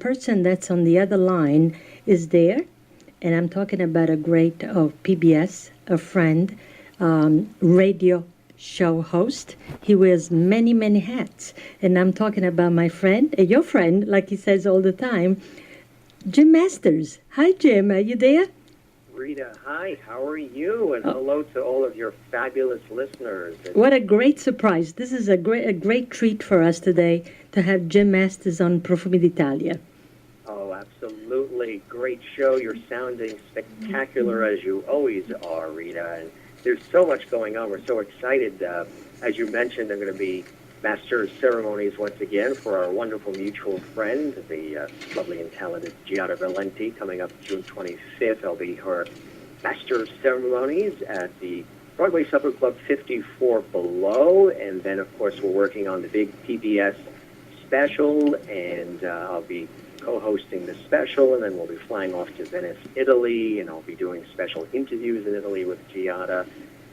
person that's on the other line is there, and I'm talking about a great PBS, a friend, radio show host. He wears many, many hats. And I'm talking about my friend, your friend, like he says all the time, Jim Masters. Hi, Jim. Are you there? Rita, hi. How are you? And hello to all of your fabulous listeners. What a great surprise. This is a great treat for us today to have Jim Masters on Profumi d'Italia. Oh, absolutely. Great show. You're sounding spectacular as you always are, Rita. And there's so much going on. We're so excited. As you mentioned, I'm going to be master of ceremonies once again for our wonderful mutual friend, the lovely and talented Giada Valenti, coming up June 25th. I'll be her master of ceremonies at the Broadway Supper Club 54 Below. And then, of course, we're working on the big PBS special, and I'll be co-hosting the special, and then we'll be flying off to Venice, Italy, and I'll be doing special interviews in Italy with Giada,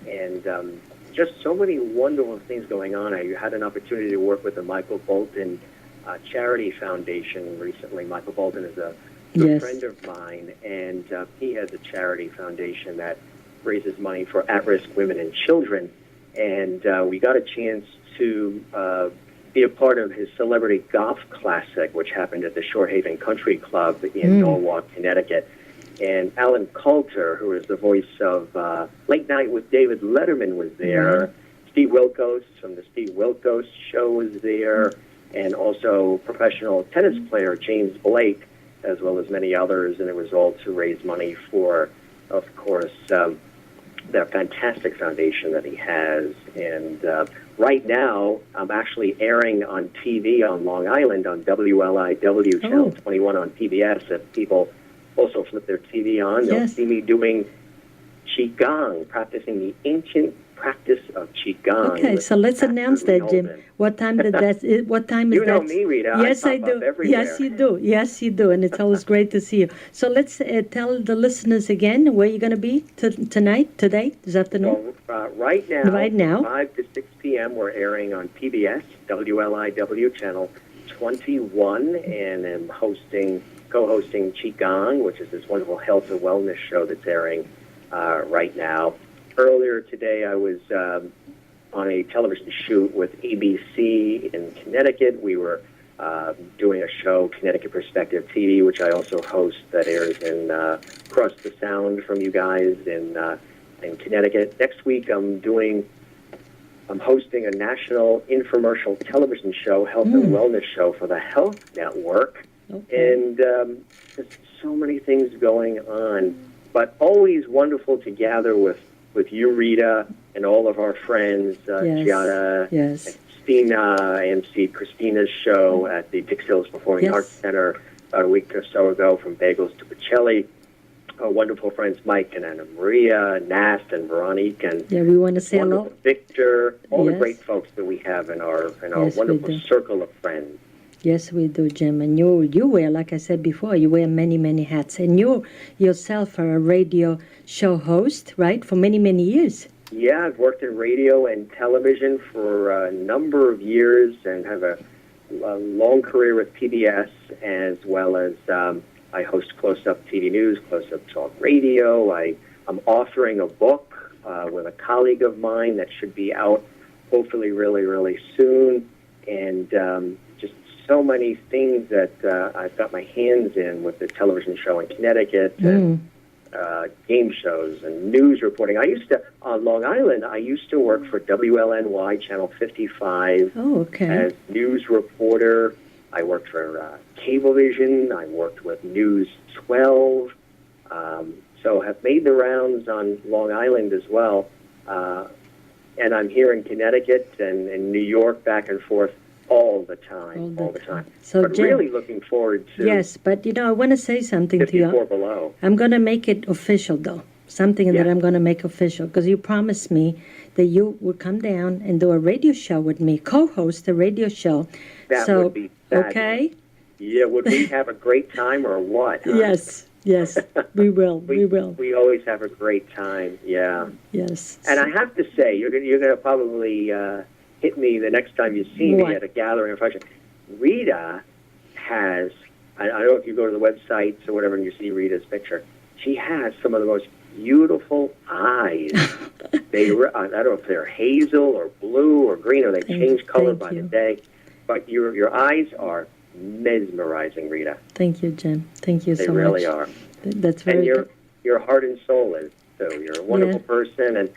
and just so many wonderful things going on. I had an opportunity to work with the Michael Bolton Charity Foundation recently. Michael Bolton is a good friend of mine, and he has a charity foundation that raises money for at-risk women and children, and we got a chance to be a part of his Celebrity Golf Classic, which happened at the Shorehaven Country Club in Norwalk, Connecticut. And Alan Coulter, who is the voice of Late Night with David Letterman, was there. Steve Wilkos from the Steve Wilkos Show was there. And also professional tennis player James Blake, as well as many others. And it was all to raise money for, of course, the fantastic foundation that he has. And right now, I'm actually airing on TV on Long Island on WLIW, Channel 21 on PBS. If people also flip their TV on, they'll see me doing Qigong, practicing the ancient practice of Qigong. Okay, so let's announce that, Jim. What time did that? What time is that? You know me, Rita. Yes, I do. Yes, you do. Yes, you do. And it's always great to see you. So let's tell the listeners again where you're going to be tonight, today, this afternoon. Well, right now, 5 to 6 p.m., we're airing on PBS, WLIW, Channel 21, and I'm co-hosting Qigong, which is this wonderful health and wellness show that's airing right now. Earlier today, I was on a television shoot with ABC in Connecticut. We were doing a show, Connecticut Perspective TV, which I also host, that airs in across the sound from you guys in Connecticut. Next week, I'm hosting a national infomercial television show, health and wellness show for the Health Network. Okay. And there's so many things going on, but always wonderful to gather with you, Rita, and all of our friends, Giada, Christina. I emceed Christina's show at the Dix Hills Performing Arts Center about a week or so ago, from bagels to Pacelli. Our wonderful friends Mike and Anna Maria, Nast and Veronique, and we want to say hello, Victor, all the great folks that we have in our wonderful circle of friends. Yes, we do, Jim. And you wear, like I said before, you wear many, many hats. And you yourself are a radio show host, right, for many, many years. Yeah, I've worked in radio and television for a number of years and have a long career with PBS, as well as I host Close Up TV News, Close Up Talk Radio. I'm authoring a book with a colleague of mine that should be out hopefully really, really soon. And just so many things that I've got my hands in with the television show in Connecticut and game shows and news reporting. I used to, on Long Island, I used to work for WLNY Channel 55 as news reporter. I worked for Cablevision. I worked with News 12. So have made the rounds on Long Island as well. And I'm here in Connecticut and in New York, back and forth all the time. So, but Jim, really looking forward to... Yes, but, I want to say something to you. Below. I'm going to make it official, though. Something that I'm going to make official, because you promised me that you would come down and do a radio show with me, co-host a radio show. That would be fabulous. Okay? Yeah, would we have a great time or what? Huh? Yes, we will. We will. We always have a great time, yeah. Yes. And I have to say, you're going to probably hit me the next time you see me at a gathering or function. Rita has I don't know if you go to the websites or whatever and you see Rita's picture. She has some of the most beautiful eyes. I don't know if they're hazel or blue or green, or they change color by the day. But your eyes are mesmerizing, Rita. Thank you, Jim. Thank you so much. They really are. That's very good. Your heart and soul is, too. You're a wonderful person, and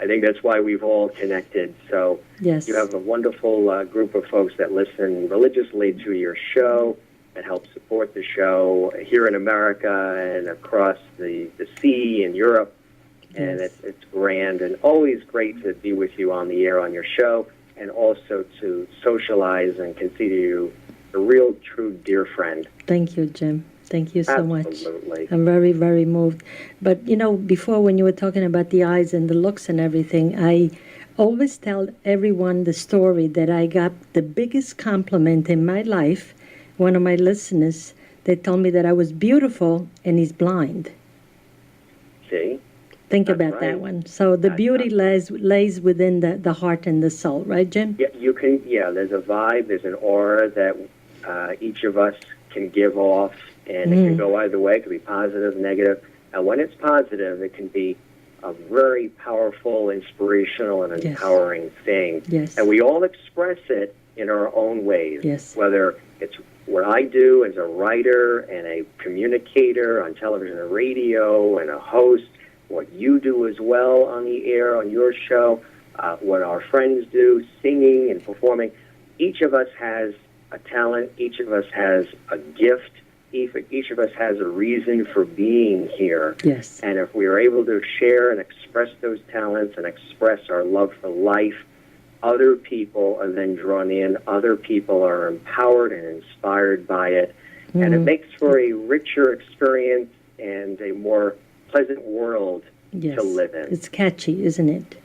I think that's why we've all connected. So yes. You have a wonderful group of folks that listen religiously to your show, that help support the show here in America and across the sea in Europe. Yes. And it's grand and always great to be with you on the air on your show, and also to socialize and consider you a real, true, dear friend. Thank you, Jim. Thank you so much. Absolutely. I'm very, very moved. But, before when you were talking about the eyes and the looks and everything, I always tell everyone the story that I got the biggest compliment in my life. One of my listeners, they told me that I was beautiful and he's blind. See? Think about that one. So the beauty lays within the heart and the soul, right, Jim? Yeah, there's a vibe, there's an aura that each of us can give off, and it can go either way. It can be positive, negative. And when it's positive, it can be a very powerful, inspirational, and empowering thing. Yes. And we all express it in our own ways. Yes. Whether it's what I do as a writer and a communicator on television and radio and a host, what you do as well on the air on your show, what our friends do, singing and performing. Each of us has a talent. Each of us has a gift. Each of us has a reason for being here. Yes. And if we are able to share and express those talents and express our love for life, other people are then drawn in. Other people are empowered and inspired by it. And it makes for a richer experience and a more pleasant world to live in. It's catchy, isn't it?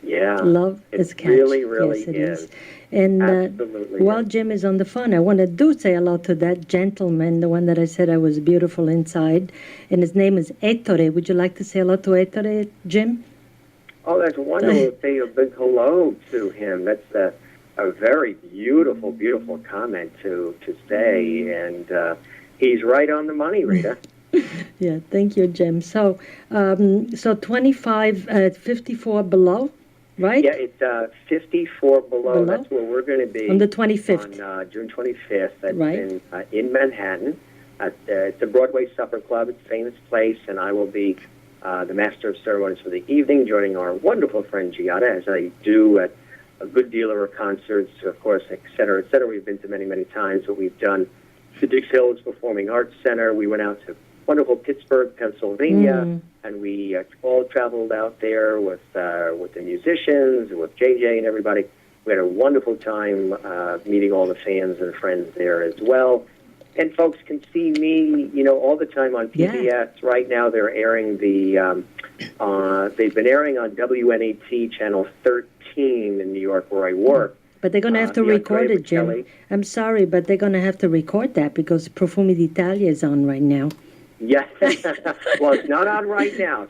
Yeah. Love is catchy. Really, really yes, it is. And absolutely while Jim is on the phone, I want to say hello to that gentleman, the one that I said I was beautiful inside. And his name is Ettore. Would you like to say hello to Ettore, Jim? Oh, that's wonderful. Say a big hello to him. That's a very beautiful, beautiful comment to say. And he's right on the money, Rita. Yeah, thank you, Jim. So 25, 54 below, right? Yeah, it's 54 below. That's where we're going to be. On the 25th. On June 25th. That's right. in Manhattan. It's a Broadway Supper Club. It's a famous place, and I will be the master of ceremonies for the evening, joining our wonderful friend Giada, as I do at a good deal of her concerts, of course, et cetera, et cetera. We've been to many, many times, but we've done the Dix Hills Performing Arts Center. We went out to wonderful Pittsburgh, Pennsylvania, and we all traveled out there with the musicians, with JJ and everybody. We had a wonderful time meeting all the fans and friends there as well. And folks can see me, all the time on PBS. Yeah. Right now they're airing they've been airing on WNAT Channel 13 in New York, where I work. But they're going to have to record it, Jim. I'm sorry, but they're going to have to record that because Profumi d'Italia is on right now. Yes. Well, it's not on right now,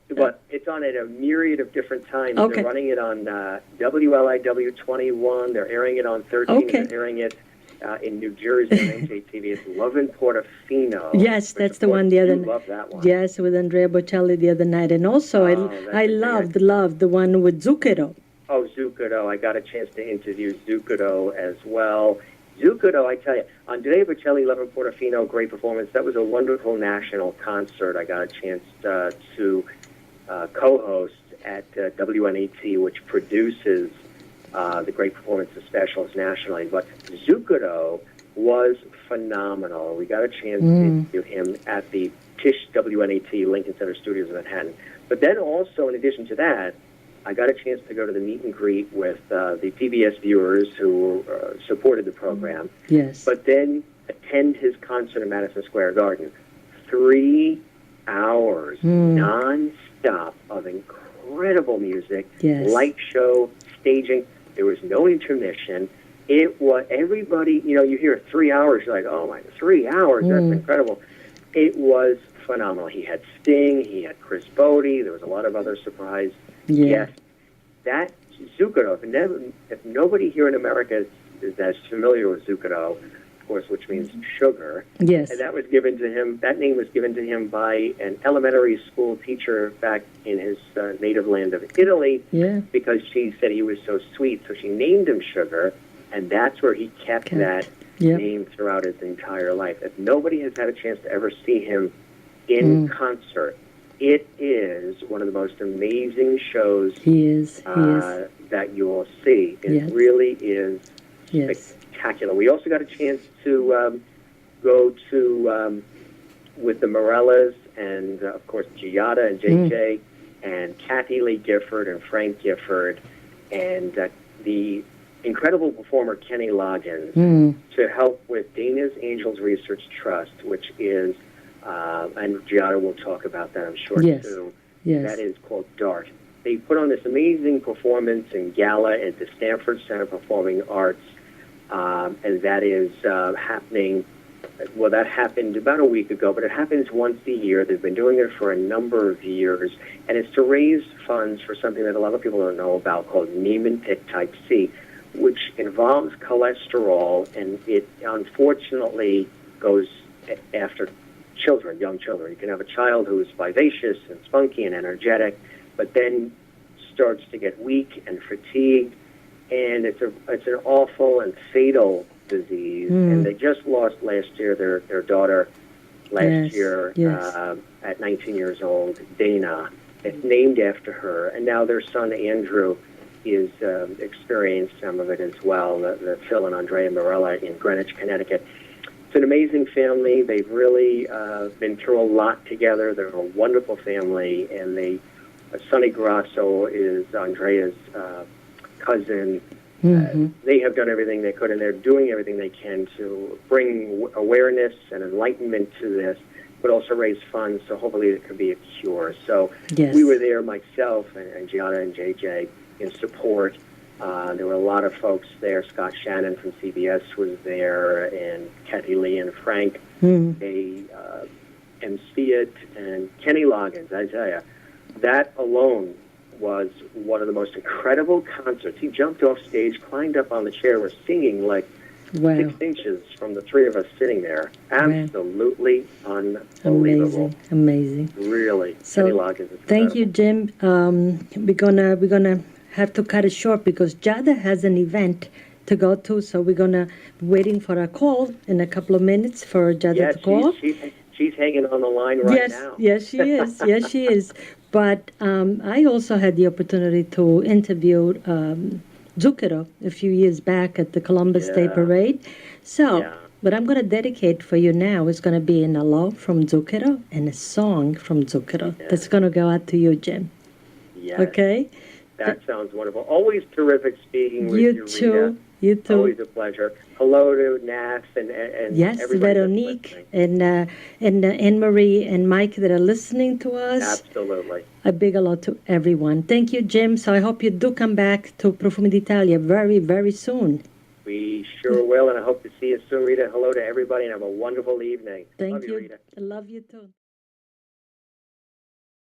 but it's on at a myriad of different times. Okay. They're running it on WLIW 21. They're airing it on 13. Okay. They're airing it in New Jersey on NJTV. It's Love in Portofino. Yes, that's the one the other night. Love that one. Yes, with Andrea Bocelli the other night. And also, I loved the one with Zucchero. Oh, Zucchero. I got a chance to interview Zucchero as well. Zucchero, I tell you, Andrea Bocelli, Love in Portofino, great performance. That was a wonderful national concert. I got a chance to co-host at WNET, which produces the great performances specials nationally. But Zucchero was phenomenal. We got a chance to interview him at the Tisch WNET Lincoln Center Studios in Manhattan. But then also, in addition to that, I got a chance to go to the meet and greet with the PBS viewers who supported the program. Yes. But then attend his concert in Madison Square Garden. 3 hours non-stop of incredible music, light show, staging. There was no intermission. It was everybody, you hear 3 hours, you're like, oh my, 3 hours, that's incredible. It was phenomenal. He had Sting, he had Chris Bodie, there was a lot of other surprise guests. That Zucchero, if nobody here in America is as familiar with Zucchero, course, which means sugar. Yes. And that was given to him. That name was given to him by an elementary school teacher back in his native land of Italy. Yeah. Because she said he was so sweet, so she named him Sugar, and that's where he kept that name throughout his entire life. If nobody has had a chance to ever see him in concert, it is one of the most amazing shows that you will see. It really is spectacular. We also got a chance to go to with the Morellas and, of course, Giada and JJ and Kathy Lee Gifford and Frank Gifford and the incredible performer Kenny Loggins to help with Dana's Angels Research Trust, which is, and Giada will talk about that, I'm sure, too. Yes. That is called DART. They put on this amazing performance and gala at the Stanford Center of Performing Arts, and that is happening. Well, that happened about a week ago, but it happens once a year. They've been doing it for a number of years, and it's to raise funds for something that a lot of people don't know about called Niemann-Pick type C, which involves cholesterol, and it unfortunately goes after children, young children. You can have a child who is vivacious and spunky and energetic, but then starts to get weak and fatigued, and it's an awful and fatal disease. And they just lost last year their daughter last year at 19 years old, Dana. It's named after her, and now their son Andrew is experienced some of it as well. The Phil and Andrea Morella in Greenwich, Connecticut. It's an amazing family. They've really been through a lot together. They're a wonderful family, and Sonny Grasso is Andrea's cousin. They have done everything they could, and they're doing everything they can to bring awareness and enlightenment to this, but also raise funds, so hopefully it could be a cure. So we were there, myself and Gianna and JJ, in support. There were a lot of folks there. Scott Shannon from CBS was there, and Kathy Lee and Frank. They MC it, and Kenny Loggins, I tell you, that alone was one of the most incredible concerts. He jumped off stage, climbed up on the chair, was singing like 6 inches from the three of us sitting there. Absolutely unbelievable. Amazing. Really. So, Kenny Loggins is thank you, Jim. We're gonna have to cut it short because Jada has an event to go to, so we're gonna be waiting for a call in a couple of minutes for Jada to call. She's hanging on the line now. Yes, she is. Yes, she is. But I also had the opportunity to interview Zucchero a few years back at the Columbus Day Parade. So what I'm going to dedicate for you now is going to be an hello from Zucchero and a song from Zucchero that's going to go out to you, Jim. Yes. Okay? That sounds wonderful. Always terrific speaking with you, Rita. You too. Always a pleasure. Hello to Nas and yes, everybody Veronique and Anne-Marie and Mike that are listening to us. Absolutely. A big hello to everyone. Thank you, Jim. So I hope you do come back to Profumi d'Italia very, very soon. We sure will, and I hope to see you soon, Rita. Hello to everybody, and have a wonderful evening. Thank Love you, Rita. I love you too.